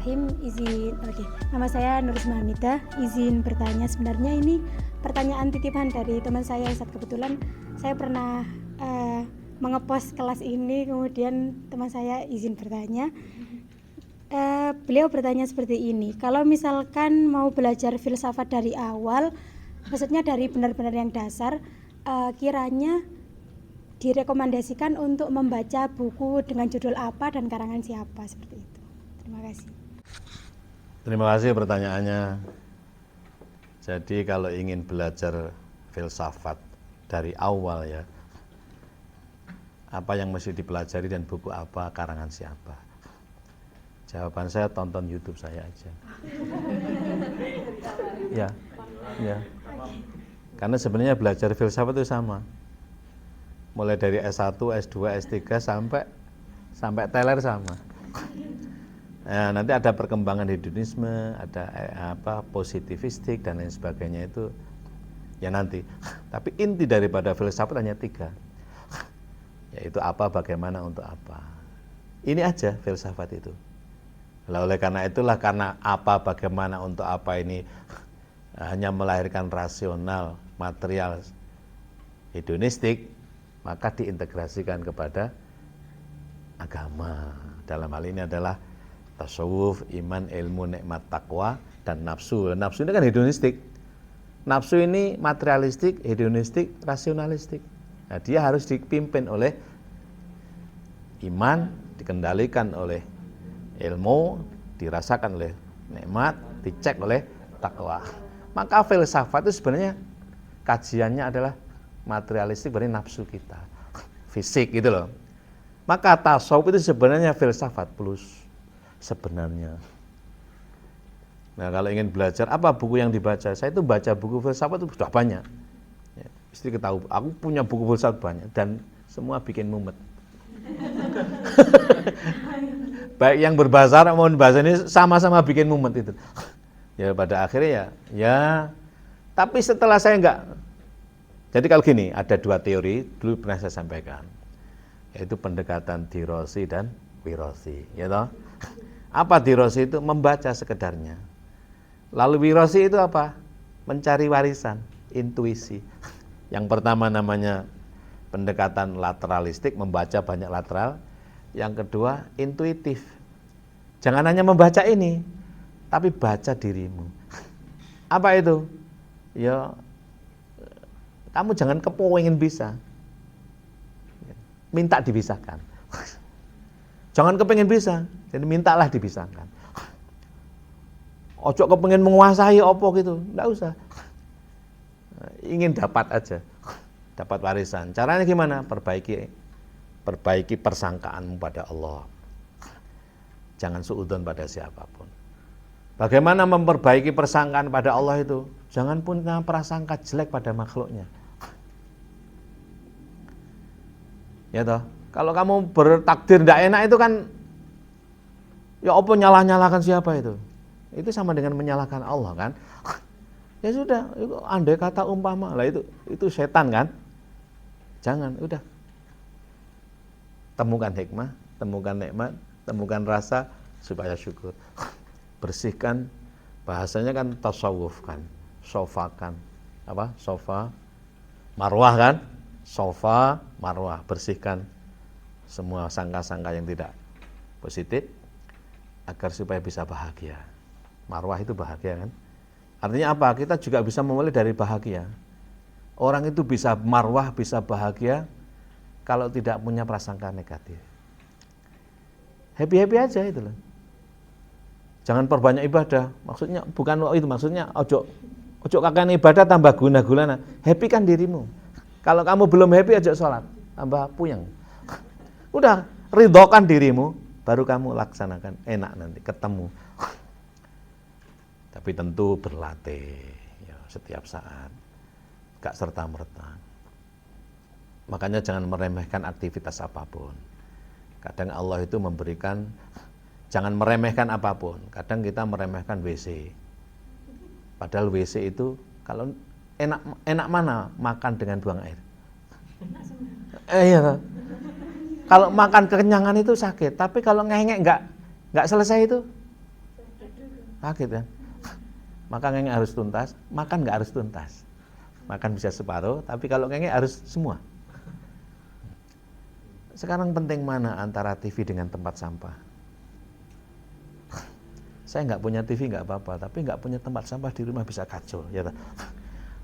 Bismillahirrahmanirrahim. Nama saya Nurisma Hamida. Izin bertanya, sebenarnya ini pertanyaan titipan dari teman saya Ustaz. Kebetulan saya pernah mengepost kelas ini, kemudian teman saya izin bertanya. Beliau bertanya seperti ini, kalau misalkan mau belajar filsafat dari awal, maksudnya dari benar-benar yang dasar, kiranya direkomendasikan untuk membaca buku dengan judul apa dan karangan siapa, seperti itu. Terima kasih. Terima kasih pertanyaannya. Jadi kalau ingin belajar filsafat dari awal ya, apa yang mesti dipelajari dan buku apa, karangan siapa? Jawaban saya tonton YouTube saya aja. Ya. Karena sebenarnya belajar filsafat itu sama. Mulai dari S1, S2, S3 sampai teler sama. Nah, nanti ada perkembangan hedonisme, ada positivistik dan lain sebagainya itu ya nanti. Tapi inti daripada filsafat hanya 3. Yaitu apa, bagaimana, untuk apa. Ini aja filsafat itu. Oleh karena itulah, karena apa, bagaimana, untuk apa ini hanya melahirkan rasional, material, hedonistik, maka diintegrasikan kepada agama. Dalam hal ini adalah tasawuf, iman, ilmu, nikmat, takwa, dan nafsu. Nafsu ini kan hedonistik. Nafsu ini materialistik, hedonistik, rasionalistik. Nah, dia harus dipimpin oleh iman, dikendalikan oleh ilmu, dirasakan oleh nikmat, dicek oleh takwa. Maka filsafat itu sebenarnya kajiannya adalah materialistik, berarti nafsu kita, fisik gitu loh. Maka tasawuf itu sebenarnya filsafat plus sebenarnya. Nah, kalau ingin belajar apa buku yang dibaca, saya itu baca buku filsafat itu sudah banyak. Ya, istri ketahui, aku punya buku filsafat banyak dan semua bikin mumet. Baik yang berbahasa Arab maupun bahasa ini sama-sama bikin mumet itu. Ya pada akhirnya ya. Tapi setelah saya enggak. Jadi kalau gini, ada 2 teori dulu pernah saya sampaikan, yaitu pendekatan Dirosi dan Wirosi, ya toh? Apa Dirosi itu? Membaca sekedarnya. Lalu Wirosi itu apa? Mencari warisan, intuisi. Yang pertama namanya pendekatan lateralistik, membaca banyak lateral. Yang kedua intuitif. Jangan hanya membaca ini, tapi baca dirimu. Apa itu? Ya, kamu jangan kepengen bisa, minta dibisahkan. Jangan kepengen bisa, jadi mintalah dibisahkan. Ojo kepengen menguasai opo gitu, enggak usah. Ingin dapat aja, dapat warisan. Caranya gimana? Perbaiki persangkaanmu pada Allah. Jangan suudzon pada siapapun. Bagaimana memperbaiki persangkaan pada Allah itu? Jangan punya prasangka jelek pada makhluknya. Ya toh, kalau kamu bertakdir tidak enak itu kan, ya apa nyalah-nyalahkan siapa itu? Itu sama dengan menyalahkan Allah kan? Ya sudah, itu andai kata umpama lah itu setan kan? Jangan, udah. Temukan hikmah, temukan nikmat, temukan rasa supaya syukur. Bersihkan, bahasanya kan tasawuf kan, sofa kan, apa? Sofa, marwah kan? Sofa, marwah, bersihkan semua sangka-sangka yang tidak positif agar supaya bisa bahagia. Marwah itu bahagia kan? Artinya apa? Kita juga bisa memulai dari bahagia. Orang itu bisa marwah, bisa bahagia kalau tidak punya prasangka negatif. Happy-happy aja itu loh. Jangan perbanyak ibadah. Maksudnya bukan itu, maksudnya ojo kakean ibadah tambah guna-gulana. Happy kan dirimu. Kalau kamu belum happy aja sholat, tambah puyeng. Udah, ridhokan dirimu, baru kamu laksanakan, enak nanti, ketemu. Tapi tentu berlatih ya, setiap saat, gak serta-merta. Makanya jangan meremehkan aktivitas apapun. Kadang Allah itu memberikan, jangan meremehkan apapun. Kadang kita meremehkan WC. Padahal WC itu, kalau enak mana makan dengan buang air? Iya. Kalau makan kekenyangan itu sakit, tapi kalau ngengek nggak selesai itu kaget kan. Maka ngenge harus tuntas, makan nggak harus tuntas. Makan bisa separuh, tapi kalau ngenge harus semua. Sekarang penting mana antara TV dengan tempat sampah? Saya nggak punya TV nggak apa-apa, tapi nggak punya tempat sampah di rumah bisa kacau. Ya.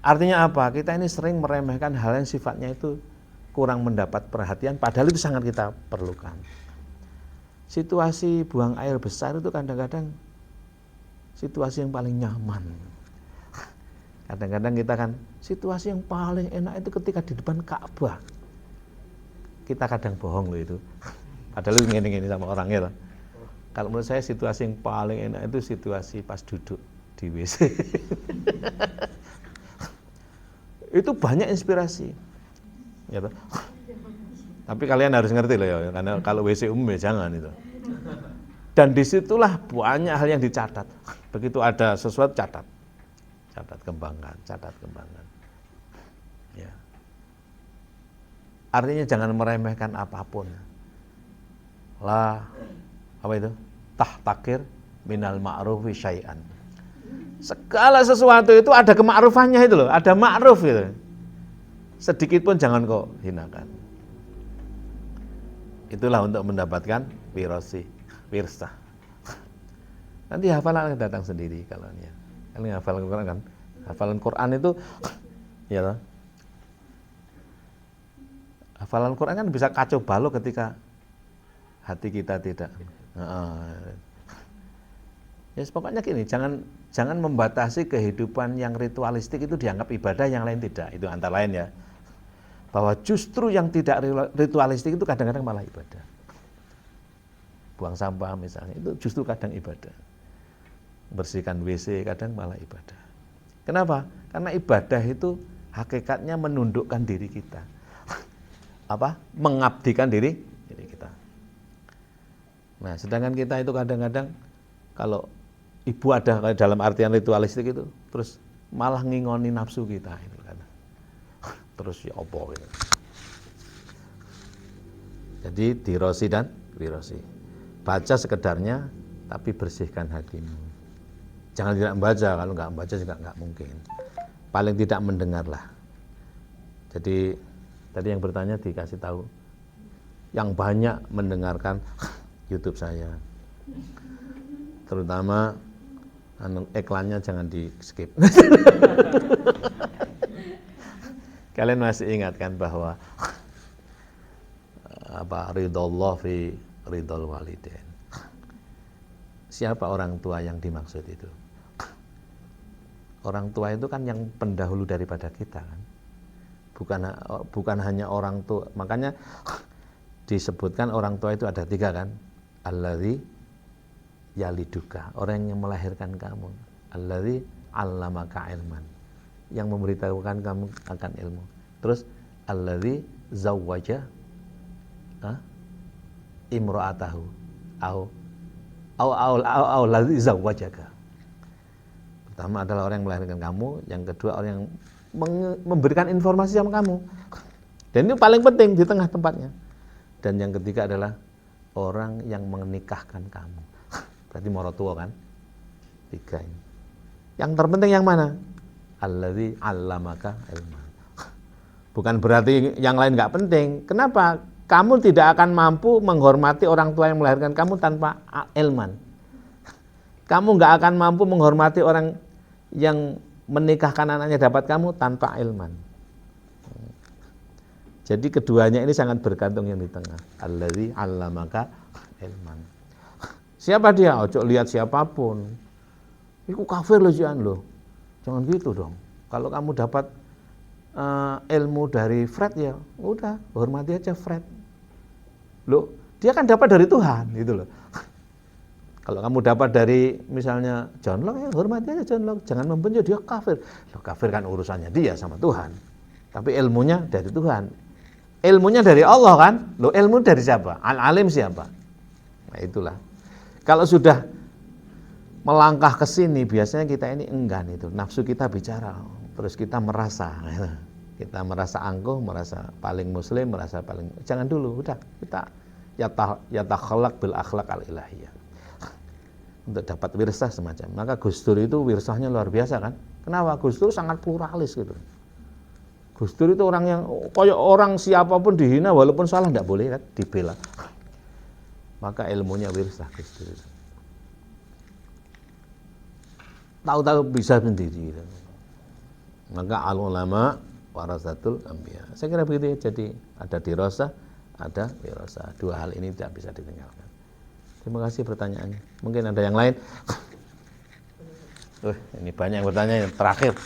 Artinya apa? Kita ini sering meremehkan hal yang sifatnya itu kurang mendapat perhatian, padahal itu sangat kita perlukan. Situasi buang air besar itu kadang-kadang situasi yang paling nyaman. Kadang-kadang kita kan situasi yang paling enak itu ketika di depan Ka'bah. Kita kadang bohong loh itu. Padahal lu ngene-ngene sama orangnya loh. Kalau menurut saya situasi yang paling enak itu situasi pas duduk di WC. Itu banyak inspirasi. Ya toh? Tapi kalian harus ngerti loh ya, karena kalau WC umum ya jangan itu. Dan disitulah banyak hal yang dicatat. Begitu ada sesuatu catat. Catat kembangkan, catat kembangkan. Ya. Artinya jangan meremehkan apapun. Lah, apa itu? Tahtakir minal ma'rufi syai'an. Segala sesuatu itu ada kemakrufannya itu loh, ada ma'ruf gitu. Sedikit pun jangan kau hinakan. Itulah untuk mendapatkan wirsah. Nanti hafalan datang sendiri kalau ya. Kalian hafalan Quran kan? Hafalan Quran itu ya toh. Hafalan Quran kan bisa kacau balau ketika hati kita tidak. Ya pokoknya gini, jangan membatasi kehidupan yang ritualistik itu dianggap ibadah, yang lain tidak. Itu antara lain ya. Bahwa justru yang tidak ritualistik itu kadang-kadang malah ibadah. Buang sampah misalnya, itu justru kadang ibadah. Bersihkan WC kadang malah ibadah. Kenapa? Karena ibadah itu hakikatnya menundukkan diri kita. Mengabdikan diri kita. Nah, sedangkan kita itu kadang-kadang kalau ibadah dalam artian ritualistik itu terus malah ngingoni nafsu kita itu kan. Terus ya apa gitu. Jadi dirosi dan wirosi. Baca sekedarnya tapi bersihkan hatimu. Jangan tidak membaca, kalau nggak membaca juga nggak mungkin. Paling tidak mendengarlah. Jadi tadi yang bertanya dikasih tahu, yang banyak mendengarkan YouTube saya, terutama iklannya jangan di skip. Kalian masih ingat kan bahwa ridhollah fi ridhol walidain. Siapa orang tua yang dimaksud itu? Orang tua itu kan yang pendahulu daripada kita kan. Bukan hanya orang tua. Makanya disebutkan orang tua itu ada 3 kan. Alladzi yaliduka, orang yang melahirkan kamu. Alladzi 'allamaka ilman, yang memberitahukan kamu akan ilmu. Terus alladzi zawwaja imra'atahu au ladzi zawwajaka. Pertama adalah orang yang melahirkan kamu, yang kedua orang yang memberikan informasi sama kamu. Dan itu paling penting di tengah tempatnya. Dan yang ketiga adalah orang yang menikahkan kamu. Berarti morotua kan? 3 ini. Yang terpenting yang mana? Alladzi 'allamaka ilman. Bukan berarti yang lain enggak penting. Kenapa? Kamu tidak akan mampu menghormati orang tua yang melahirkan kamu tanpa ilman. Kamu enggak akan mampu menghormati orang yang menikahkan anaknya dapat kamu tanpa ilman. Jadi keduanya ini sangat bergantung yang di tengah. Alladzi 'allamaka ilman. Siapa dia? Ojo lihat siapapun. Iku kafir loh jangan loh. Jangan gitu dong. Kalau kamu dapat ilmu dari Fred ya, udah hormati aja Fred. Loh, dia kan dapat dari Tuhan gitu loh. Kalau kamu dapat dari misalnya John Locke, ya hormati aja John Locke. Jangan membenci dia kafir. Loh, kafir kan urusannya dia sama Tuhan. Tapi ilmunya dari Tuhan. Ilmunya dari Allah kan? Loh, ilmu dari siapa? Al-alim siapa? Nah, itulah. Kalau sudah melangkah ke sini, biasanya kita ini enggan itu. Nafsu kita bicara, terus kita merasa. Kita merasa angkuh, merasa paling muslim, merasa paling. Jangan dulu, udah kita yatakhalaq bil akhlaq al ilahiyah. untuk dapat wirsah semacam. Maka Gus Dur itu wirsahnya luar biasa kan. Kenapa? Gus Dur sangat pluralis gitu. Gus Dur itu orang yang kayak orang siapapun dihina walaupun salah tidak boleh kan dibela. Maka ilmunya wirsah Gus Dur itu. Tahu-tahu bisa sendiri. Gitu. Maka al-ulama warasatul anbiya. Saya kira begitu ya. Jadi ada dirasah, ada wirasah. Dua hal ini tidak bisa ditinggalkan. Terima kasih pertanyaannya. Mungkin ada yang lain. Ini banyak yang bertanya yang terakhir.